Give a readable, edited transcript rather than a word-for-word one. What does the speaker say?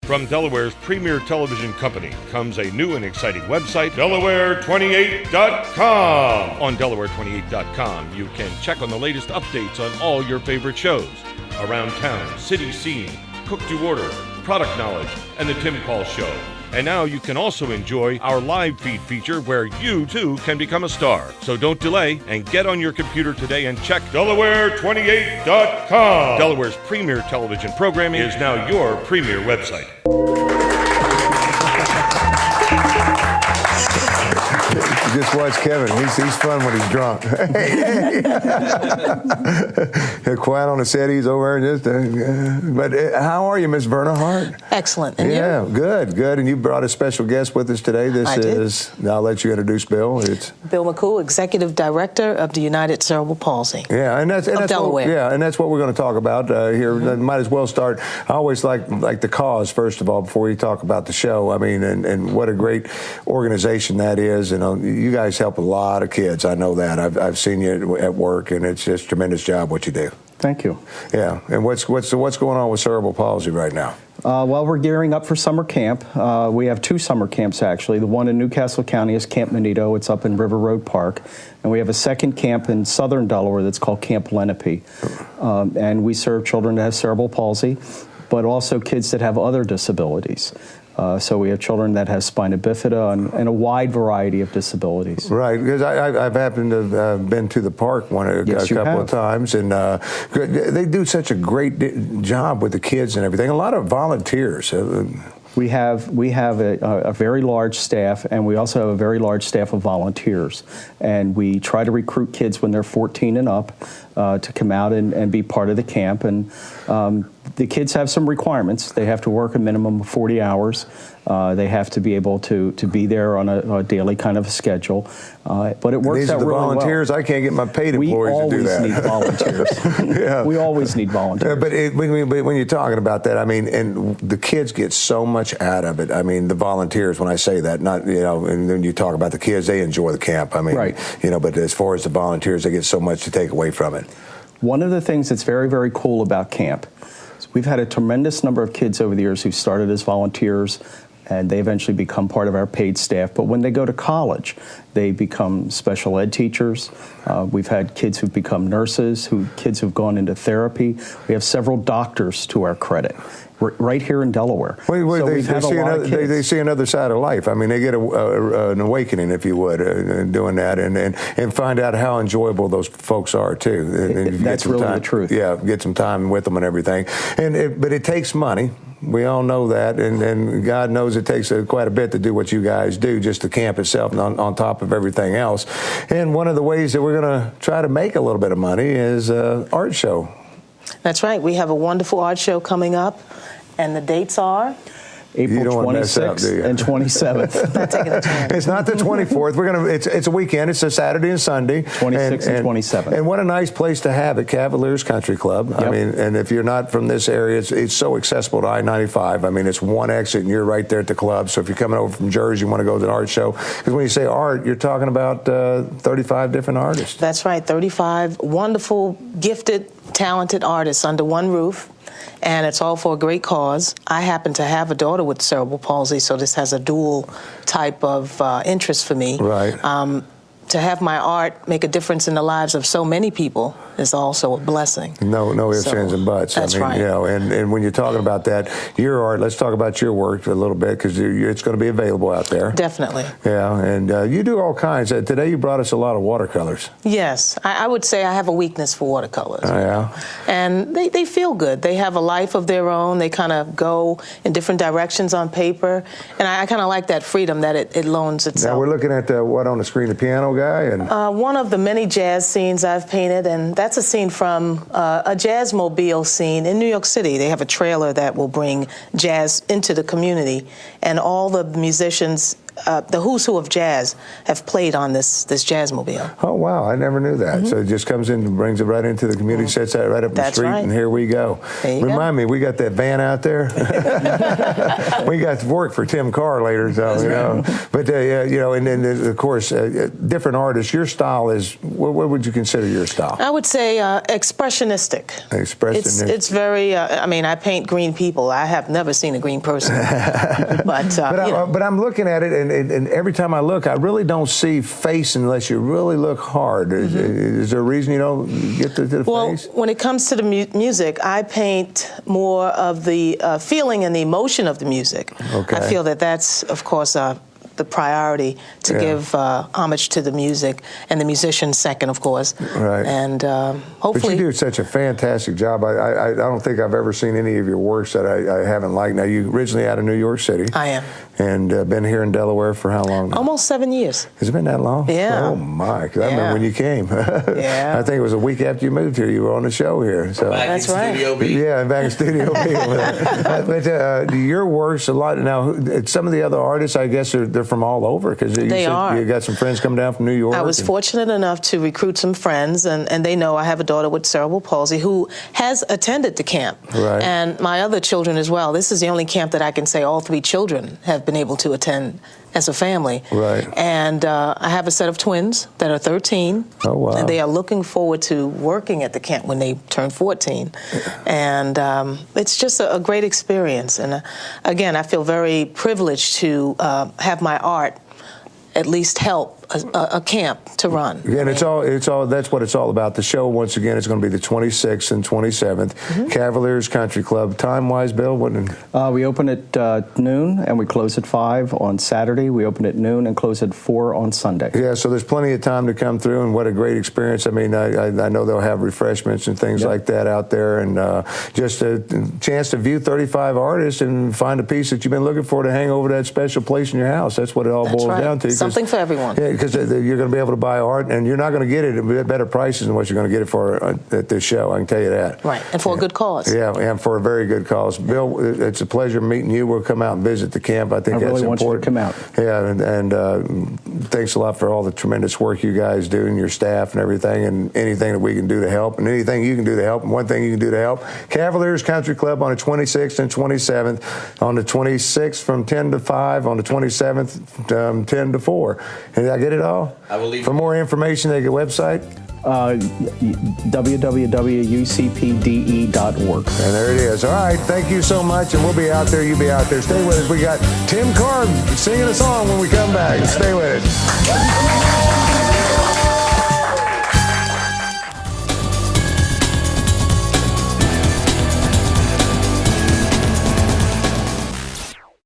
From Delaware's premier television company comes a new and exciting website, Delaware28.com. On Delaware28.com, you can check on the latest updates on all your favorite shows. Around town, city scene, cook to order, product knowledge, and the Qualls Show. And now you can also enjoy our live feed feature where you, too, can become a star. So don't delay and get on your computer today and check Delaware28.com. Delaware's premier television programming is now your premier website. Just watch Kevin. He's fun when he's drunk. Quiet on the set. He's over there just. But how are you, Miss Verna Hart? Excellent. And yeah, you? Good. And you brought a special guest with us today. I'll let you introduce Bill. It's Bill McCool, Executive Director of the United Cerebral Palsy. Yeah, and that's Delaware. And that's what we're going to talk about here. Might as well start. I always like the cause first of all before we talk about the show. I mean, and what a great organization that is. And you guys help a lot of kids. I know that. I've seen you at work, and it's just a tremendous job what you do. Thank you. Yeah. And what's going on with cerebral palsy right now? Well, we're gearing up for summer camp. We have 2 summer camps, actually. The one in Newcastle County is Camp Menito. It's up in River Road Park. And we have a second camp in southern Delaware that's called Camp Lenape. And we serve children that have cerebral palsy, but also kids that have other disabilities. So we have children that have spina bifida and a wide variety of disabilities. Right, because I've happened to have been to the park a couple of times, and they do such a great job with the kids and everything. A lot of volunteers. We have a very large staff, and we also have a very large staff of volunteers. And we try to recruit kids when they're 14 and up to come out and be part of the camp. And the kids have some requirements. They have to work a minimum of 40 hours. They have to be able to be there on a daily kind of a schedule. But it works out really well. These are the volunteers. I can't get my paid employees to do that. We always need volunteers. Yeah. We always need volunteers. But when you're talking about that, I mean, and the kids get so much out of it. I mean, the volunteers, when I say that, not, and then you talk about the kids, they enjoy the camp. I mean, right. But as far as the volunteers, they get so much to take away from it. One of the things that's very, very cool about camp is we've had a tremendous number of kids over the years who started as volunteers, and they eventually become part of our paid staff. But when they go to college, they become special ed teachers. We've had kids who've become nurses, kids who've gone into therapy. We have several doctors to our credit, right here in Delaware. So they see another side of life. I mean, they get an awakening, if you would, doing that, and find out how enjoyable those folks are too. That's really the truth. Yeah, get some time with them and everything. But it takes money. We all know that, and God knows it takes quite a bit to do what you guys do, just the camp itself, on top of everything else. And one of the ways that we're going to try to make a little bit of money is art show. That's right. We have a wonderful art show coming up, and the dates are April 26th and 27th. Not taking a chance. It's not the 24th. It's a weekend. It's a Saturday and Sunday. 26th and 27th. And what a nice place to have it, Cavaliers Country Club. Yep. I mean, and if you're not from this area, it's so accessible to I-95. I mean, it's one exit, and you're right there at the club. So if you're coming over from Jersey, you want to go to an art show. Because when you say art, you're talking about 35 different artists. That's right, 35 wonderful, gifted, talented artists under one roof. And it's all for a great cause. I happen to have a daughter with cerebral palsy, so this has a dual type of interest for me. Right. To have my art make a difference in the lives of so many people is also a blessing. No ifs, ands, and buts. That's right. And when you're talking about that, your art, let's talk about your work a little bit, because it's going to be available out there. Definitely. Yeah, and you do all kinds. Today you brought us a lot of watercolors. Yes, I would say I have a weakness for watercolors. Oh, yeah? And they feel good. They have a life of their own. They kind of go in different directions on paper. And I kind of like that freedom that it loans itself. Now we're looking at what on the screen, the piano guy? And one of the many jazz scenes I've painted, and that's a scene from a Jazzmobile scene in New York City. They have a trailer that will bring jazz into the community, and all the musicians the who's who of jazz have played on this Jazzmobile. Oh, wow. I never knew that. So it just comes in and brings it right into the community, sets that right up the street, and here we go. Remind me, we got that van out there. We got to work for Tim Carr later, so, you know. But, you know, and then, of course, different artists. Your style is, what would you consider your style? I would say expressionistic. Expressionistic. It's very, I mean, I paint green people. I have never seen a green person. But I'm looking at it, and every time I look, I really don't see face unless you really look hard. Is there a reason you don't get to the face? Well, when it comes to the music, I paint more of the feeling and the emotion of the music. Okay. I feel that that's, of course, the priority to give homage to the music, and the musicians second, of course. Right. And hopefully... But you do such a fantastic job. I don't think I've ever seen any of your works that I haven't liked. Now, you originally out of New York City. I am. And been here in Delaware for how long now? Almost 7 years. Has it been that long? Yeah. Oh, my. 'Cause I remember when you came. Yeah. I think it was a week after you moved here. You were on the show here. So. That's right. Studio B. Yeah, back in Studio B. But your works a lot. Now, some of the other artists, I guess, they're from all over. Because you got some friends coming down from New York. I was fortunate enough to recruit some friends, and they know I have a daughter with cerebral palsy who has attended the camp. Right. And my other children as well. This is the only camp that I can say all 3 children have been able to attend as a family. Right. And I have a set of twins that are 13. Oh, wow. And they are looking forward to working at the camp when they turn 14. And it's just a great experience. And again, I feel very privileged to have my art at least help a camp to run. And it's all that's what it's all about. The show, once again, is going to be the 26th and 27th. Cavaliers Country Club. Time-wise, Bill? We open at noon and we close at 5 on Saturday. We open at noon and close at 4 on Sunday. Yeah, so there's plenty of time to come through, and what a great experience. I mean, I know they'll have refreshments and things like that out there, and just a chance to view 35 artists and find a piece that you've been looking for to hang over that special place in your house. That's what it all boils down to. Something for everyone. Yeah, because you're going to be able to buy art, and you're not going to get it at better prices than what you're going to get it for at this show. I can tell you that. Right, and for a good cause. Yeah, and for a very good cause. Bill, it's a pleasure meeting you. We'll come out and visit the camp. I think that's important. I really want you to come out. Yeah, and thanks a lot for all the tremendous work you guys do, and your staff and everything, and anything that we can do to help, and anything you can do to help, and one thing you can do to help. Cavaliers Country Club on the 26th and 27th. On the 26th from 10 to 5. On the 27th, 10 to 4. Did I get it all? I will leave. For more information, they get website? www.ucpde.org. And there it is. All right, thank you so much, and we'll be out there. You be out there. Stay with us. We got Tim Carr singing a song when we come back. Stay with us.